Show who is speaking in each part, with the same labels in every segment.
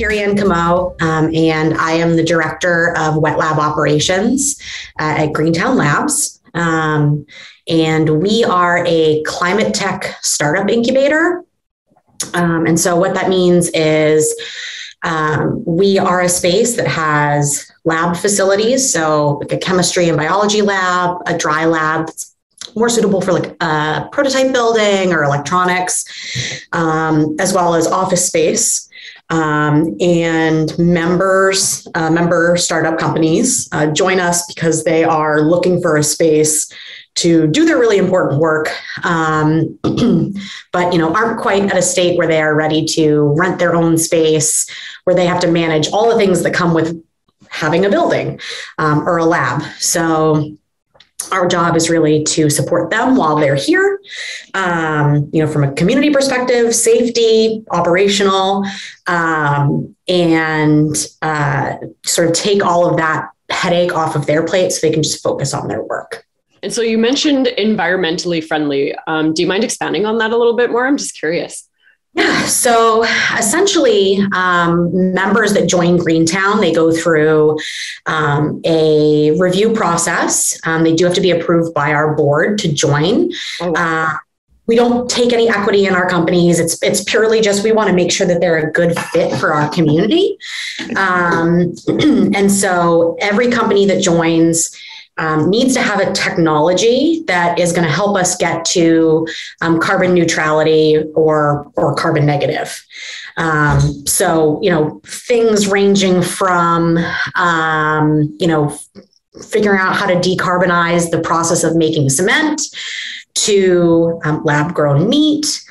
Speaker 1: Carey and I am the director of wet lab operations at Greentown Labs. And we are a climate tech startup incubator. And so what that means is we are a space that has lab facilities. So like a chemistry and biology lab, a dry lab, more suitable for like prototype building or electronics, as well as office space. And member startup companies join us because they are looking for a space to do their really important work, but aren't quite at a state where they are ready to rent their own space, where they have to manage all the things that come with having a building or a lab. So our job is really to support them while they're here, from a community perspective, safety, operational, and sort of take all of that headache off of their plate so they can just focus on their work.
Speaker 2: And so you mentioned environmentally friendly. Do you mind expanding on that a little bit more? I'm just curious.
Speaker 1: Yeah. So essentially, members that join Greentown, they go through a review process. They do have to be approved by our board to join. Oh, wow. We don't take any equity in our companies. It's purely just we want to make sure that they're a good fit for our community. And so every company that joins needs to have a technology that is going to help us get to carbon neutrality or carbon negative. So, things ranging from, figuring out how to decarbonize the process of making cement to lab grown meat,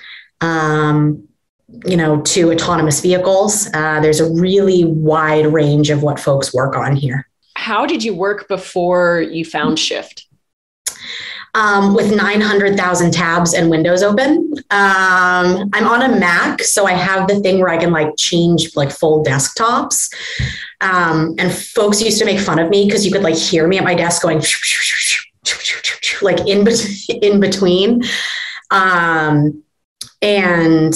Speaker 1: to autonomous vehicles. There's a really wide range of what folks work on here.
Speaker 2: How did you work before you found Shift?
Speaker 1: With 900,000 tabs and windows open. I'm on a Mac, so I have the thing where I can change full desktops. And folks used to make fun of me because you could hear me at my desk going in between. And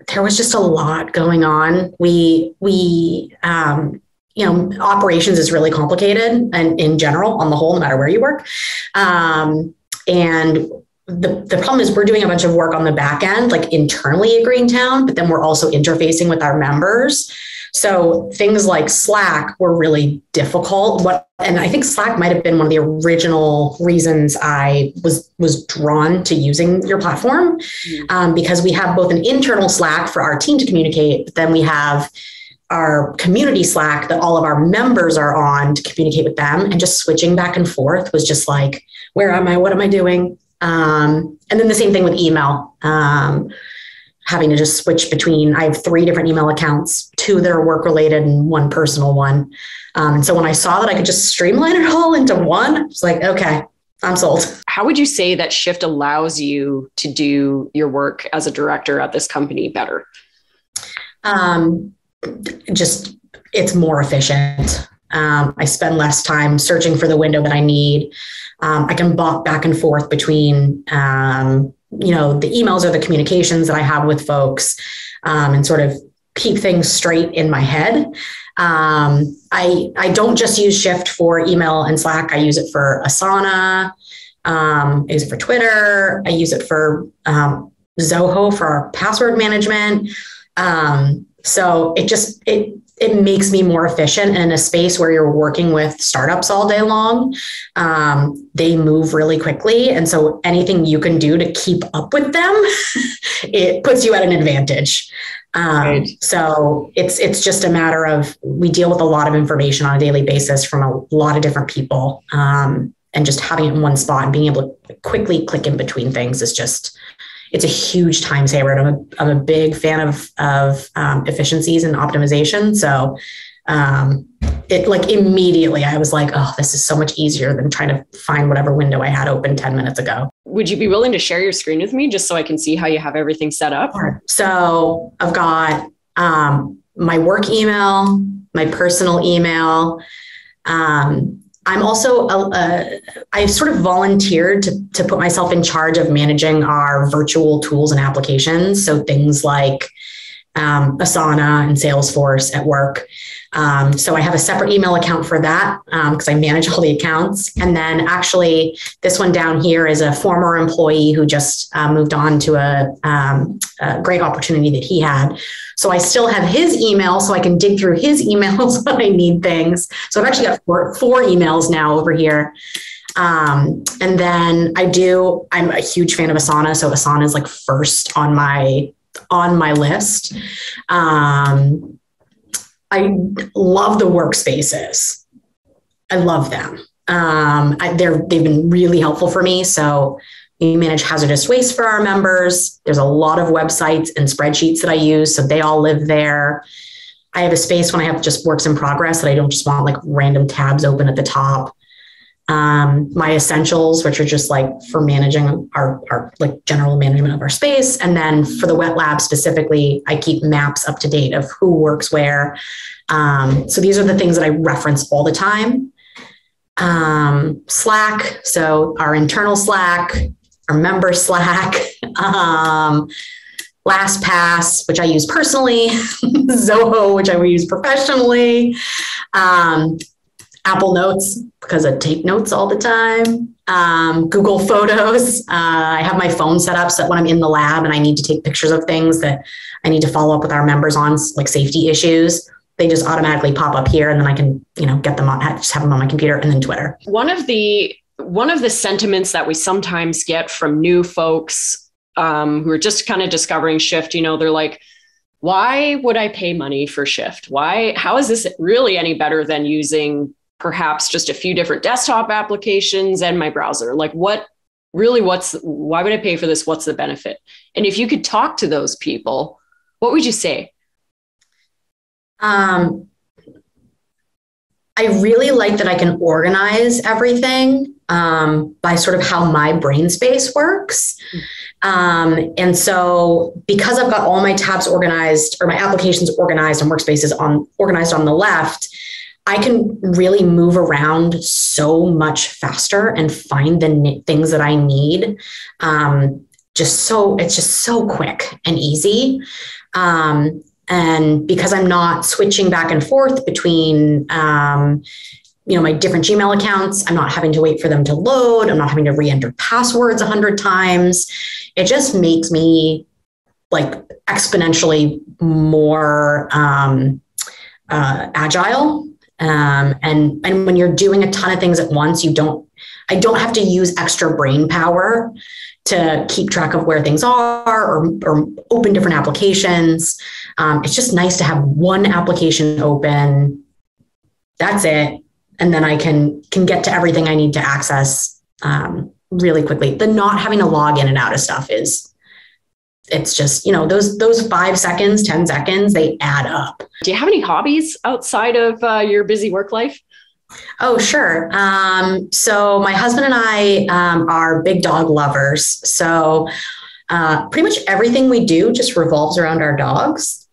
Speaker 1: there was just a lot going on. Operations is really complicated and in general, on the whole, no matter where you work. And the problem is we're doing a bunch of work on the back end, internally at Greentown, but then we're also interfacing with our members. So things like Slack were really difficult. And I think Slack might have been one of the original reasons I was drawn to using your platform, because we have both an internal Slack for our team to communicate, but then we have our community Slack that all of our members are on to communicate with them, and just switching back and forth was just where am I? What am I doing? And then the same thing with email, having to just switch between, I have 3 different email accounts, 2 that are work related and 1 personal one. And so when I saw that I could just streamline it all into one, I was like, okay, I'm sold.
Speaker 2: How would you say that Shift allows you to do your work as a director at this company better?
Speaker 1: It's more efficient. I spend less time searching for the window that I need. I can bop back and forth between, the emails or the communications that I have with folks, and sort of keep things straight in my head. I don't just use Shift for email and Slack. I use it for Asana. I use it for Twitter. I use it for Zoho for our password management. So it makes me more efficient. And in a space where you're working with startups all day long, they move really quickly. And so anything you can do to keep up with them, it puts you at an advantage. Right. So it's just a matter of, we deal with a lot of information on a daily basis from a lot of different people. And just having it in one spot and being able to quickly click in between things is it's a huge time saver. And I'm a big fan of efficiencies and optimization. So immediately I was like, oh, this is so much easier than trying to find whatever window I had open 10 minutes ago.
Speaker 2: Would you be willing to share your screen with me just so I can see how you have everything set up?
Speaker 1: Sure. So I've got my work email, my personal email. I'm also, I've sort of volunteered to put myself in charge of managing our virtual tools and applications. So things like Asana and Salesforce at work. So I have a separate email account for that because I manage all the accounts. And then actually this one down here is a former employee who just moved on to a great opportunity that he had. So I still have his email so I can dig through his emails when I need things. So I've actually got four emails now over here. And then I'm a huge fan of Asana. So Asana is like first on my list. I love the workspaces. I love them. They've been really helpful for me. So we manage hazardous waste for our members. There's a lot of websites and spreadsheets that I use. So they all live there. I have a space when I have just works in progress that I don't just want like random tabs open at the top. My essentials, which are just like for managing our like general management of our space. And then for the wet lab specifically, I keep maps up to date of who works where. So these are the things that I reference all the time. Slack. So our internal Slack, our member Slack, LastPass, which I use personally, Zoho, which I use professionally, Apple Notes, because I take notes all the time. Google Photos. I have my phone set up so that when I'm in the lab and I need to take pictures of things that I need to follow up with our members on, like safety issues, they just automatically pop up here, and then I can, get them on, just have them on my computer, and then Twitter.
Speaker 2: One of the sentiments that we sometimes get from new folks who are just kind of discovering Shift, they're like, why would I pay money for Shift? How is this really any better than using perhaps just a few different desktop applications and my browser? Like why would I pay for this? What's the benefit? And if you could talk to those people, what would you say?
Speaker 1: I really like that I can organize everything by sort of how my brain space works. And so because I've got all my tabs organized, or my applications organized and workspaces organized on the left, I can really move around so much faster and find the things that I need. It's just so quick and easy. And because I'm not switching back and forth between, my different Gmail accounts, I'm not having to wait for them to load. I'm not having to re-enter passwords 100 times. It just makes me like exponentially more agile. And when you're doing a ton of things at once, I don't have to use extra brain power to keep track of where things are or open different applications. It's just nice to have one application open. That's it. And then I can get to everything I need to access really quickly. The not having to log in and out of stuff it's just, those 5 seconds, 10 seconds, they add up.
Speaker 2: Do you have any hobbies outside of your busy work life?
Speaker 1: Oh, sure. So my husband and I are big dog lovers. So pretty much everything we do just revolves around our dogs.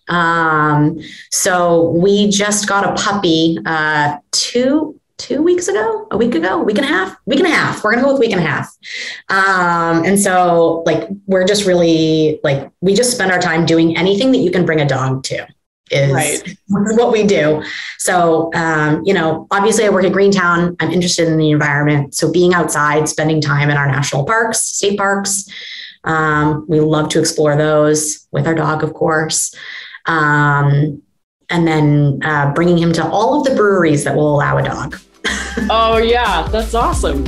Speaker 1: So we just got a puppy 2 weeks ago, a week and a half. We're going to go with week and a half. And so like, we're just really like, we just spend our time doing anything that you can bring a dog to is right. What we do. So, obviously I work at Greentown. I'm interested in the environment. So being outside, spending time in our national parks, state parks, we love to explore those with our dog, of course. And then bringing him to all of the breweries that will allow a dog.
Speaker 2: Oh, yeah, that's awesome.